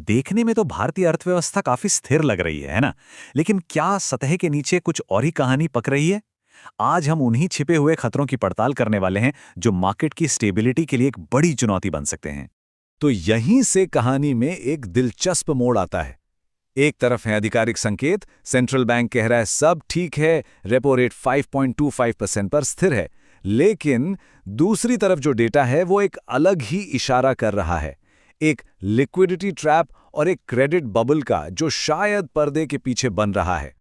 देखने में तो भारतीय अर्थव्यवस्था काफी स्थिर लग रही है ना? लेकिन क्या सतह के नीचे कुछ और ही कहानी पक रही है? आज हम उन्हीं छिपे हुए खतरों की पड़ताल करने वाले हैं जो मार्केट की स्टेबिलिटी के लिए एक बड़ी चुनौती बन सकते हैं। तो यहीं से कहानी में एक दिलचस्प मोड़ आता है। एक तरफ है आधिकारिक संकेत, सेंट्रल बैंक कह रहा है सब ठीक है, रेपो रेट 5.25% पर स्थिर है। लेकिन दूसरी तरफ जो डेटा है वो एक अलग ही इशारा कर रहा है, एक लिक्विडिटी ट्रैप और एक क्रेडिट बबल का जो शायद पर्दे के पीछे बन रहा है।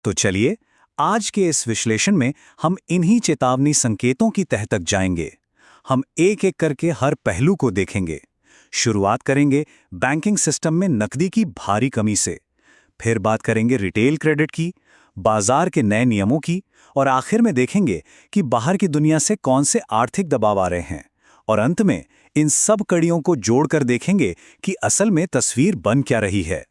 तो चलिए, आज के इस विश्लेषण में हम इन्हीं चेतावनी संकेतों की तह तक जाएंगे। हम एक एक करके हर पहलू को देखेंगे। शुरुआत करेंगे बैंकिंग सिस्टम में नकदी की भारी कमी से, फिर बात करेंगे रिटेल क्रेडिट की, बाजार के नए नियमों की, और आखिर में देखेंगे कि बाहर की दुनिया से कौन से आर्थिक दबाव आ रहे हैं। और अंत में इन सब कड़ियों को जोड़कर देखेंगे कि असल में तस्वीर बन क्या रही है।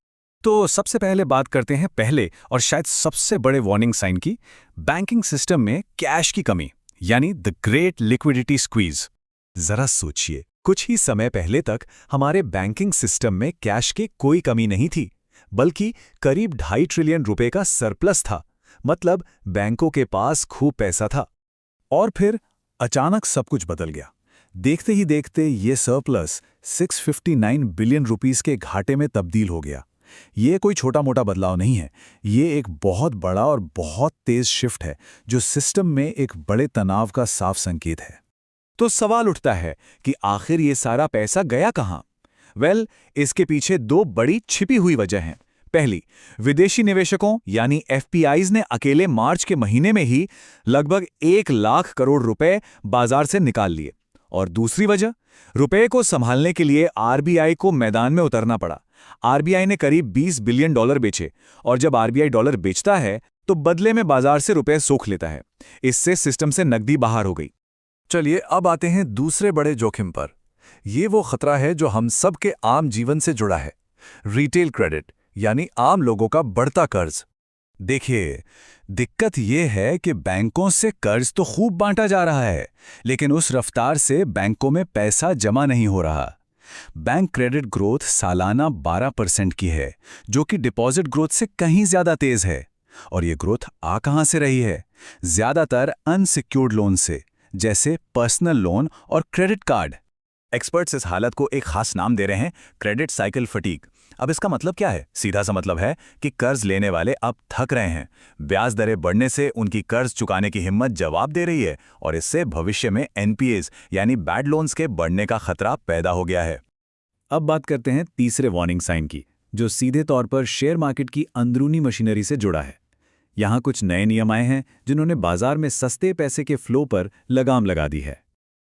तो सबसे पहले बात करते हैं पहले और शायद सबसे बड़े वार्निंग साइन की, बैंकिंग सिस्टम में कैश की कमी, यानी द ग्रेट लिक्विडिटी स्क्वीज। जरा सोचिए, कुछ ही समय पहले तक हमारे बैंकिंग सिस्टम में कैश की कोई कमी नहीं थी, बल्कि करीब 2.5 ट्रिलियन रुपए का सरप्लस था। मतलब बैंकों के पास खूब पैसा था। और फिर अचानक सब कुछ बदल गया। देखते ही देखते ये सरप्लस 659 बिलियन रुपीस के घाटे में तब्दील हो गया। ये कोई छोटा मोटा बदलाव नहीं है, ये एक बहुत बड़ा और बहुत तेज शिफ्ट है जो सिस्टम में एक बड़े तनाव का साफ संकेत है। तो सवाल उठता है कि आखिर ये सारा पैसा गया कहां? वेल, इसके पीछे दो बड़ी छिपी हुई वजह हैं। पहली, विदेशी निवेशकों यानी एफपीआईज ने अकेले मार्च के महीने में ही लगभग 1 लाख करोड़ रुपए बाजार से निकाल लिए। और दूसरी वजह, रुपए को संभालने के लिए आरबीआई को मैदान में उतरना पड़ा। आरबीआई ने करीब 20 बिलियन डॉलर बेचे, और जब आरबीआई डॉलर बेचता है तो बदले में बाजार से रुपए सोख लेता है। इससे सिस्टम से नकदी बाहर हो गई। चलिए अब आते हैं दूसरे बड़े जोखिम पर। ये वो खतरा है जो हम सब के आम जीवन से जुड़ा है, रिटेल क्रेडिट यानी आम लोगों का बढ़ता कर्ज। देखिए, दिक्कत ये है कि बैंकों से कर्ज तो खूब बांटा जा रहा है, लेकिन उस रफ्तार से बैंकों में पैसा जमा नहीं हो रहा। बैंक क्रेडिट ग्रोथ सालाना 12% की है, जो कि डिपॉजिट ग्रोथ से कहीं ज्यादा तेज है। और ये ग्रोथ आ कहां से रही है? ज्यादातर अनसिक्योर्ड लोन से, जैसे पर्सनल लोन और क्रेडिट कार्ड। एक्सपर्ट्स इस हालत को एक खास नाम दे रहे हैं, क्रेडिट साइकिल फटीग। अब इसका मतलब क्या है? सीधा सा मतलब है कि कर्ज लेने वाले अब थक रहे हैं। ब्याज दरें बढ़ने से उनकी कर्ज चुकाने की हिम्मत जवाब दे रही है, और इससे भविष्य में एनपीएस यानी बैड लोन्स के बढ़ने का खतरा पैदा हो गया है। अब बात करते हैं तीसरे वार्निंग साइन की, जो सीधे तौर पर शेयर मार्केट की अंदरूनी मशीनरी से जुड़ा है। यहां कुछ नए नियम आए हैं जिन्होंने बाजार में सस्ते पैसे के फ्लो पर लगाम लगा दी है।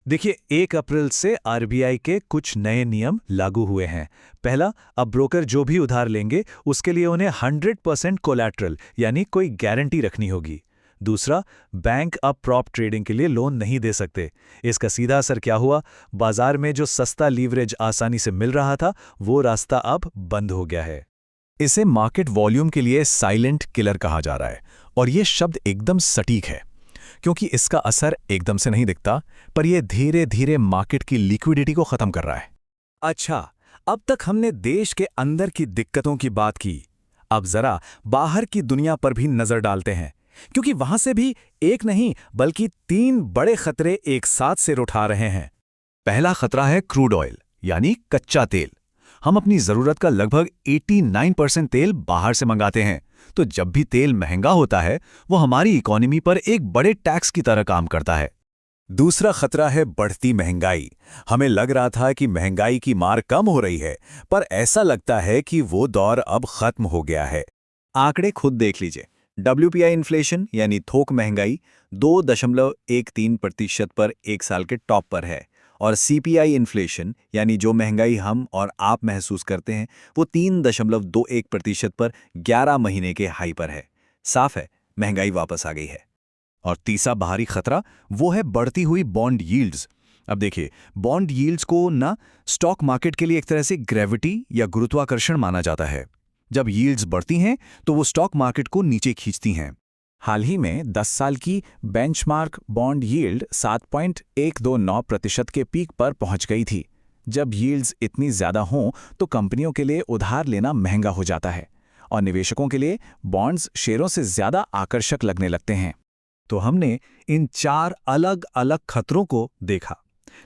देखिए, 1 अप्रैल से आरबीआई के कुछ नए नियम लागू हुए हैं। पहला, अब ब्रोकर जो भी उधार लेंगे उसके लिए उन्हें 100% कोलैटरल यानी कोई गारंटी रखनी होगी। दूसरा, बैंक अब प्रॉप ट्रेडिंग के लिए लोन नहीं दे सकते। इसका सीधा असर क्या हुआ? बाजार में जो सस्ता लीवरेज आसानी से मिल रहा था, वो रास्ता अब बंद हो गया है। इसे मार्केट वॉल्यूम के लिए साइलेंट किलर कहा जा रहा है, और ये शब्द एकदम सटीक है, क्योंकि इसका असर एकदम से नहीं दिखता, पर यह धीरे धीरे मार्केट की लिक्विडिटी को खत्म कर रहा है। अच्छा, अब तक हमने देश के अंदर की दिक्कतों की बात की। अब जरा बाहर की दुनिया पर भी नजर डालते हैं, क्योंकि वहां से भी एक नहीं बल्कि 3 बड़े खतरे एक साथ सिर उठा रहे हैं। पहला खतरा है क्रूड ऑयल यानी कच्चा तेल। हम अपनी जरूरत का लगभग 89% तेल बाहर से मंगाते हैं, तो जब भी तेल महंगा होता है वो हमारी इकोनॉमी पर एक बड़े टैक्स की तरह काम करता है। दूसरा खतरा है बढ़ती महंगाई। हमें लग रहा था कि महंगाई की मार कम हो रही है, पर ऐसा लगता है कि वो दौर अब खत्म हो गया है। आंकड़े खुद देख लीजिए। WPI इन्फ्लेशन यानी थोक महंगाई 2.13% पर एक साल के टॉप पर है, और CPI इन्फ्लेशन यानी जो महंगाई हम और आप महसूस करते हैं वो 3.21% पर 11 महीने के हाई पर है। साफ है, महंगाई वापस आ गई है। और तीसरा बाहरी खतरा वो है बढ़ती हुई बॉन्ड यील्ड्स। अब देखिए, बॉन्ड यील्ड्स को ना स्टॉक मार्केट के लिए एक तरह से ग्रेविटी या गुरुत्वाकर्षण माना जाता है। जब यील्ड्स बढ़ती हैं तो वो स्टॉक मार्केट को नीचे खींचती हैं। हाल ही में 10 साल की बेंचमार्क बॉन्ड यील्ड 7.129% के पीक पर पहुंच गई थी, जब यील्ड्स इतनी ज़्यादा हों तो कंपनियों के लिए उधार लेना महंगा हो जाता है और निवेशकों के लिए बॉन्ड्स शेयरों से ज़्यादा आकर्षक लगने लगते हैं। तो हमने इन 4 अलग-अलग खतरों को देखा,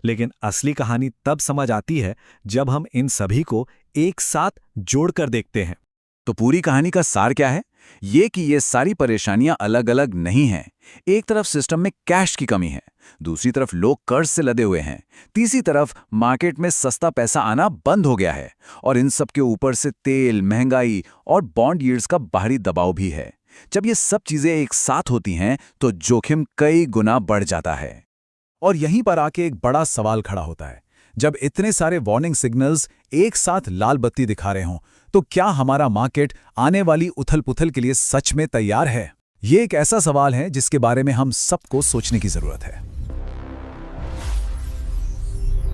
लेकिन असली कहानी तब समझ आती है जब हम इन सभी को एक साथ जोड़कर देखते हैं। तो पूरी कहानी का सार क्या है? ये कि ये सारी परेशानियां अलग-अलग नहीं हैं। एक तरफ सिस्टम में कैश की कमी है, दूसरी तरफ लोग कर्ज से लदे हुए हैं, तीसरी तरफ मार्केट में सस्ता पैसा आना बंद हो गया है और इन सब के ऊपर से तेल, महंगाई और बॉन्ड यील्ड्स का बाहरी दबाव भी है। जब ये सब चीजें एक साथ होती हैं तो जोखिम कई गुना बढ़ जाता है। और यहीं पर आके एक बड़ा सवाल खड़ा होता है। जब इतने सारे वार्निंग सिग्नल्स एक साथ लाल बत्ती दिखा रहे हों, तो क्या हमारा मार्केट आने वाली उथल-पुथल के लिए सच में तैयार है? ये एक ऐसा सवाल है जिसके बारे में हम सबको सोचने की जरूरत है।